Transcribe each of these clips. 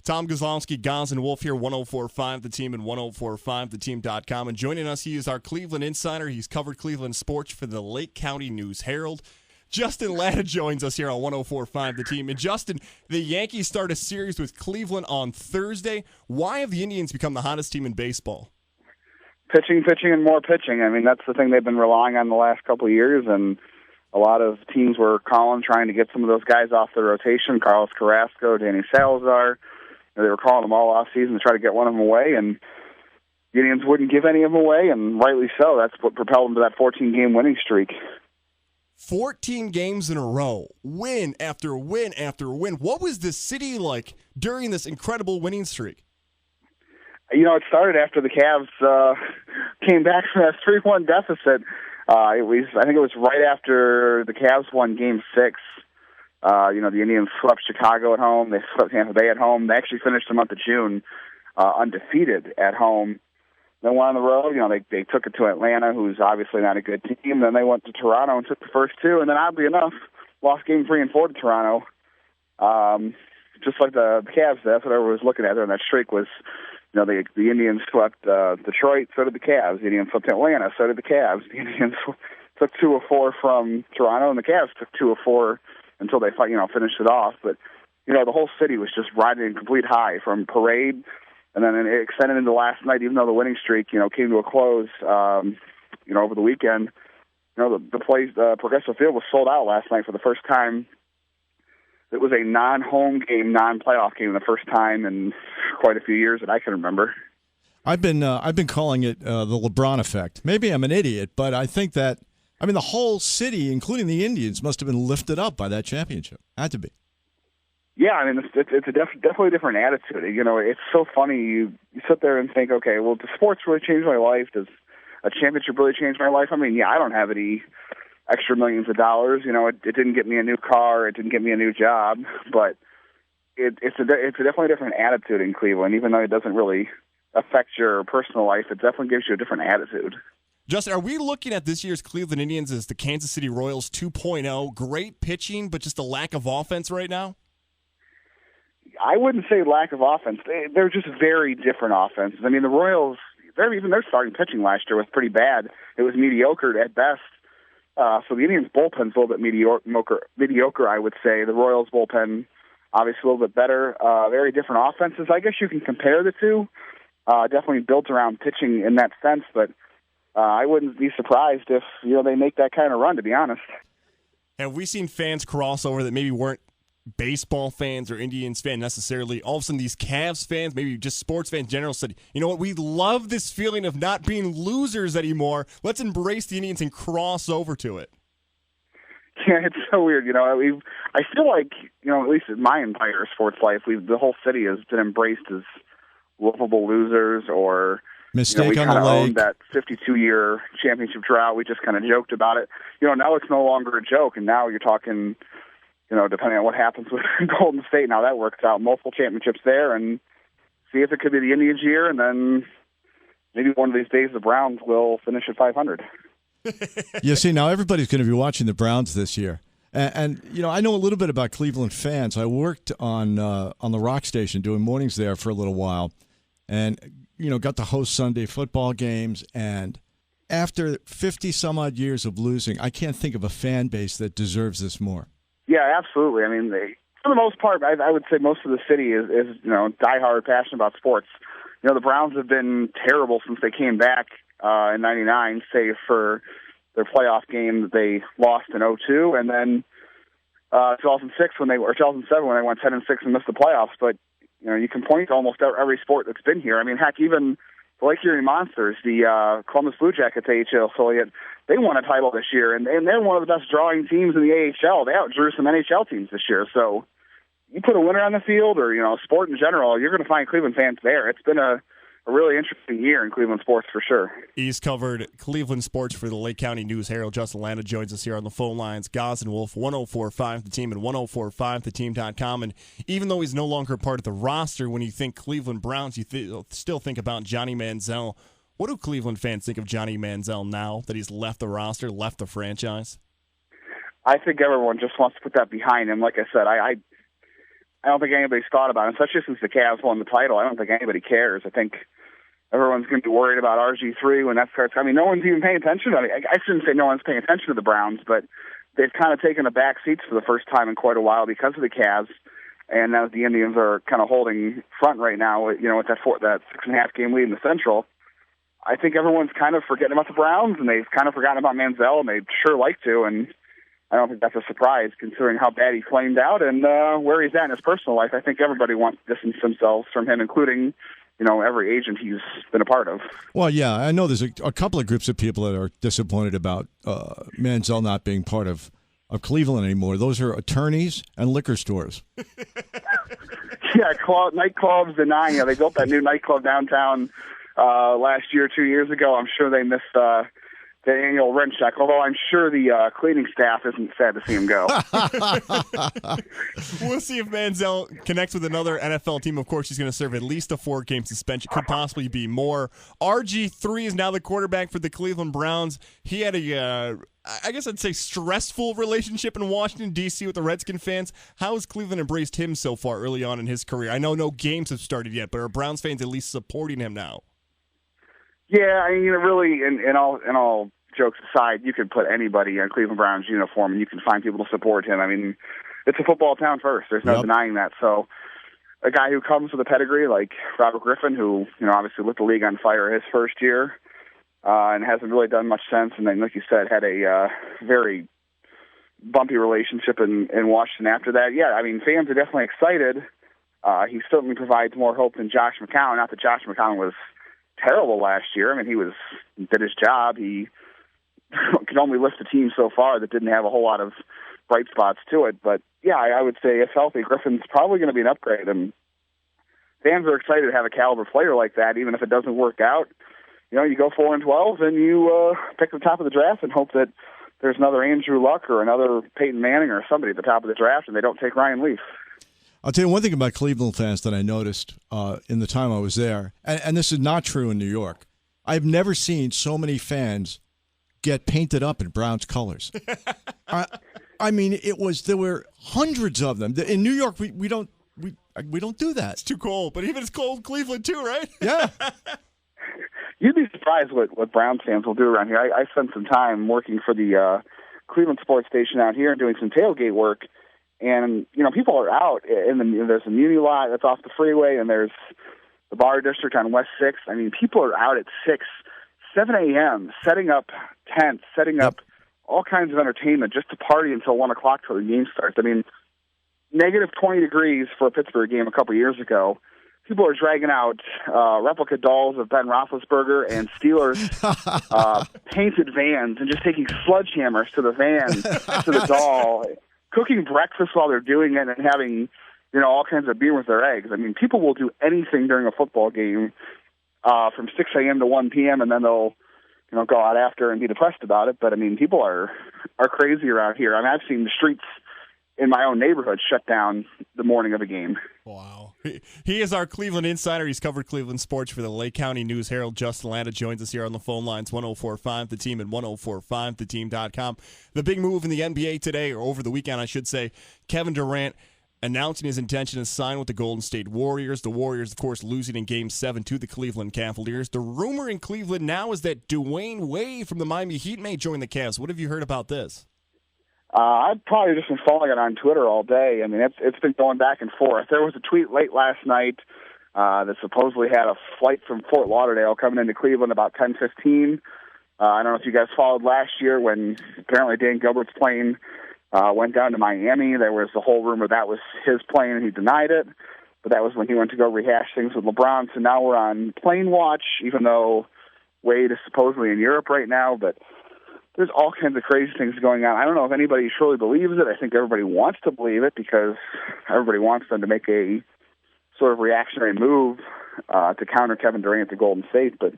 Tom Gozlowski, Goz and Wolf here, 104.5 The Team and 104.5theteam.com. And joining us, he is our Cleveland insider. He's covered Cleveland sports for the Lake County News Herald. Justin Lada joins us here on 104.5 The Team. And Justin, the Yankees start a series with Cleveland on Thursday. Why have the Indians become the hottest team in baseball? Pitching, and more pitching. I mean, that's the thing they've been relying on the last couple of years, and a lot of teams were calling, trying to get some of those guys off the rotation. Carlos Carrasco, Danny Salazar. They were calling them all off season to try to get one of them away, and the Indians wouldn't give any of them away, and rightly so. That's what propelled them to that 14-game winning streak. 14 games in a row, win after win after win. What was the city like during this incredible winning streak? You know, it started after the Cavs came back from that 3-1 deficit. I think it was right after the Cavs won Game 6. The Indians swept Chicago at home. They swept Tampa Bay at home. They actually finished the month of June undefeated at home. Then went on the road. They took it to Atlanta, who's obviously not a good team. Then they went to Toronto and took the first two. And then, oddly enough, lost Game 3 and 4 to Toronto. Just like the Cavs, that's what everyone was looking at there. And that streak was, the Indians swept Detroit, so did the Cavs. The Indians swept Atlanta, so did the Cavs. The Indians took 2 of 4 from Toronto, and the Cavs took 2 of 4 until they finished it off. But, the whole city was just riding in complete high from parade, and then it extended into last night, even though the winning streak, came to a close, over the weekend. The place, Progressive Field was sold out last night for the first time. It was a non-home game, non-playoff game, the first time in quite a few years that I can remember. I've been calling it the LeBron effect. Maybe I'm an idiot, but I think that the whole city, including the Indians, must have been lifted up by that championship. Had to be. Yeah, it's a definitely a different attitude. It's so funny. You sit there and think, okay, well, does sports really change my life? Does a championship really change my life? I don't have any extra millions of dollars. It didn't get me a new car. It didn't get me a new job. But it's a definitely different attitude in Cleveland, even though it doesn't really affect your personal life. It definitely gives you a different attitude. Justin, are we looking at this year's Cleveland Indians as the Kansas City Royals 2.0? Great pitching, but just a lack of offense right now? I wouldn't say lack of offense. They're just very different offenses. The Royals, their starting pitching last year was pretty bad. It was mediocre at best. So the Indians' bullpen's a little bit mediocre, I would say. The Royals' bullpen, obviously a little bit better. Very different offenses. I guess you can compare the two. Definitely built around pitching in that sense, but I wouldn't be surprised if they make that kind of run, to be honest. Have we seen fans cross over that maybe weren't baseball fans or Indians fans necessarily? All of a sudden, these Cavs fans, maybe just sports fans in general, said, you know what, we love this feeling of not being losers anymore. Let's embrace the Indians and cross over to it. Yeah, it's so weird. I feel like, at least in my entire sports life, the whole city has been embraced as lovable losers, or mistake we on kind the of lake. owned that 52-year championship drought. We just kind of joked about it. Now it's no longer a joke, and now you're talking, depending on what happens with Golden State and how that works out, multiple championships there, and see if it could be the Indians' year, and then maybe one of these days the Browns will finish at 500. Yeah, see, now everybody's going to be watching the Browns this year. And I know a little bit about Cleveland fans. I worked on the rock station doing mornings there for a little while, and got to host Sunday football games. And after 50-some-odd years of losing, I can't think of a fan base that deserves this more. Yeah, absolutely. For the most part, I would say most of the city is diehard, passionate about sports. The Browns have been terrible since they came back in '99, save for their playoff game that they lost in 2002, and then 2006 2007 when they went 10-6 and missed the playoffs. But you can point to almost every sport that's been here. Heck, even the Lake Erie Monsters, the Columbus Blue Jackets AHL affiliate, they won a title this year, and they're one of the best drawing teams in the AHL. They outdrew some NHL teams this year. So you put a winner on the field, or sport in general, you're going to find Cleveland fans there. It's been a really interesting year in Cleveland sports for sure. He's covered Cleveland sports for the Lake County News Herald. Justin Landa joins us here on the phone lines. Goz and Wolf, 104.5 The Team and 104.5theteam.com. And even though he's no longer part of the roster, when you think Cleveland Browns, you still think about Johnny Manziel. What do Cleveland fans think of Johnny Manziel now that he's left the roster, left the franchise? I think everyone just wants to put that behind him. Like I said, I don't think anybody's thought about it, especially since the Cavs won the title. I don't think anybody cares. I think everyone's going to be worried about RG3 when that starts. I mean, no one's even paying attention. I mean, I shouldn't say no one's paying attention to the Browns, but they've kind of taken a back seats for the first time in quite a while because of the Cavs. And now the Indians are kind of holding front right now, with that 6.5 game lead in the Central. I think everyone's kind of forgetting about the Browns, and they've kind of forgotten about Manziel, and they'd sure like to. And I don't think that's a surprise considering how bad he flamed out and where he's at in his personal life. I think everybody wants to distance themselves from him, including every agent he's been a part of. Well, yeah, I know there's a couple of groups of people that are disappointed about Manziel not being part of Cleveland anymore. Those are attorneys and liquor stores. Yeah, nightclubs and they built that new nightclub downtown last year, 2 years ago. I'm sure they missed the annual rent check, although I'm sure the cleaning staff isn't sad to see him go. We'll see if Manziel connects with another NFL team. Of course, he's going to serve at least a 4-game suspension. Could possibly be more. RG3 is now the quarterback for the Cleveland Browns. He had I guess I'd say stressful relationship in Washington, D.C. with the Redskin fans. How has Cleveland embraced him so far early on in his career? I know no games have started yet, but are Browns fans at least supporting him now? Yeah, I mean, really, in all jokes aside, you could put anybody in a Cleveland Browns uniform and you can find people to support him. I mean, it's a football town first. There's no denying that. So a guy who comes with a pedigree like Robert Griffin, who, obviously lit the league on fire his first year and hasn't really done much since, and then, like you said, had a very bumpy relationship in Washington after that. Yeah, I mean, fans are definitely excited. He certainly provides more hope than Josh McCown. Not that Josh McCown was terrible last year. I mean, he did his job. He could only lift a team so far that didn't have a whole lot of bright spots to it. But, yeah, I would say if healthy, Griffin's probably going to be an upgrade. And fans are excited to have a caliber player like that, even if it doesn't work out. You go 4-12 and you pick the top of the draft and hope that there's another Andrew Luck or another Peyton Manning or somebody at the top of the draft and they don't take Ryan Leaf. I'll tell you one thing about Cleveland fans that I noticed in the time I was there, and this is not true in New York. I've never seen so many fans get painted up in Browns colors. I mean, there were hundreds of them. In New York, we don't do that. It's too cold, but even it's cold in Cleveland too, right? Yeah. You'd be surprised what Browns fans will do around here. I spent some time working for the Cleveland sports station out here and doing some tailgate work. And, people are out. There's a muni lot that's off the freeway, and there's the bar district on West 6th. I mean, people are out at 7 a.m., setting up tents, setting up all kinds of entertainment just to party until 1 o'clock till the game starts. I mean, negative 20 degrees for a Pittsburgh game a couple years ago. People are dragging out replica dolls of Ben Roethlisberger and Steelers painted vans and just taking sledgehammers to the van, to the doll, cooking breakfast while they're doing it and having, all kinds of beer with their eggs. I mean, people will do anything during a football game from 6 a.m. to 1 p.m. and then they'll, go out after and be depressed about it. But, I mean, people are crazy around here. I mean, I've seen the streets in my own neighborhood shut down the morning of a game. Wow. He is our Cleveland insider. He's covered Cleveland sports for the Lake County News Herald. Justin Lada joins us here on the phone lines, 104.5 The Team and 104.5theteam.com. The big move in the NBA today, or over the weekend, I should say, Kevin Durant announcing his intention to sign with the Golden State Warriors. The Warriors, of course, losing in Game 7 to the Cleveland Cavaliers. The rumor in Cleveland now is that Dwayne Wade from the Miami Heat may join the Cavs. What have you heard about this? I've probably just been following it on Twitter all day. I mean, it's been going back and forth. There was a tweet late last night that supposedly had a flight from Fort Lauderdale coming into Cleveland about 10:15. I don't know if you guys followed last year when apparently Dan Gilbert's plane went down to Miami. There was the whole rumor that was his plane, and he denied it. But that was when he went to go rehash things with LeBron. So now we're on plane watch, even though Wade is supposedly in Europe right now. But there's all kinds of crazy things going on. I don't know if anybody truly believes it. I think everybody wants to believe it because everybody wants them to make a sort of reactionary move to counter Kevin Durant to Golden State. But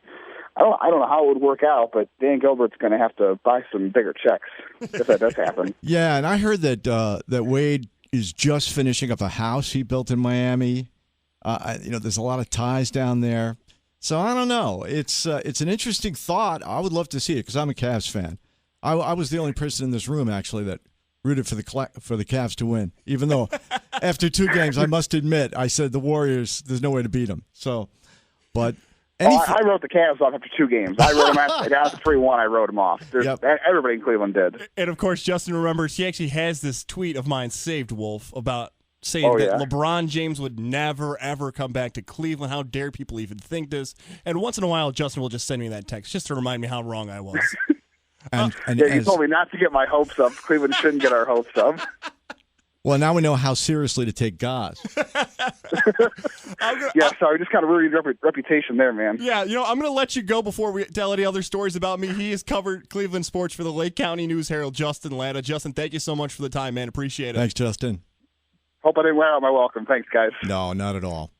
I don't know how it would work out, but Dan Gilbert's going to have to buy some bigger checks if that does happen. Yeah, and I heard that that Wade is just finishing up a house he built in Miami. There's a lot of ties down there. So I don't know. It's an interesting thought. I would love to see it because I'm a Cavs fan. I was the only person in this room, actually, that rooted for the Cavs to win, even though after 2 games, I must admit, I said the Warriors, there's no way to beat them. So, but I wrote the Cavs off after 2 games. I wrote them after 3-1. I wrote them off. Everybody in Cleveland did. And of course, Justin remembers he actually has this tweet of mine saved, Wolf, about saying that LeBron James would never, ever come back to Cleveland. How dare people even think this? And once in a while, Justin will just send me that text just to remind me how wrong I was. You told me not to get my hopes up. Cleveland shouldn't get our hopes up. Well, now we know how seriously to take Gaz. Sorry, just kind of ruined your reputation there, man. Yeah, I'm going to let you go before we tell any other stories about me. He has covered Cleveland sports for the Lake County News Herald, Justin Lada. Justin, thank you so much for the time, man. Appreciate it. Thanks, Justin. Hope I didn't wear out my welcome. Thanks, guys. No, not at all.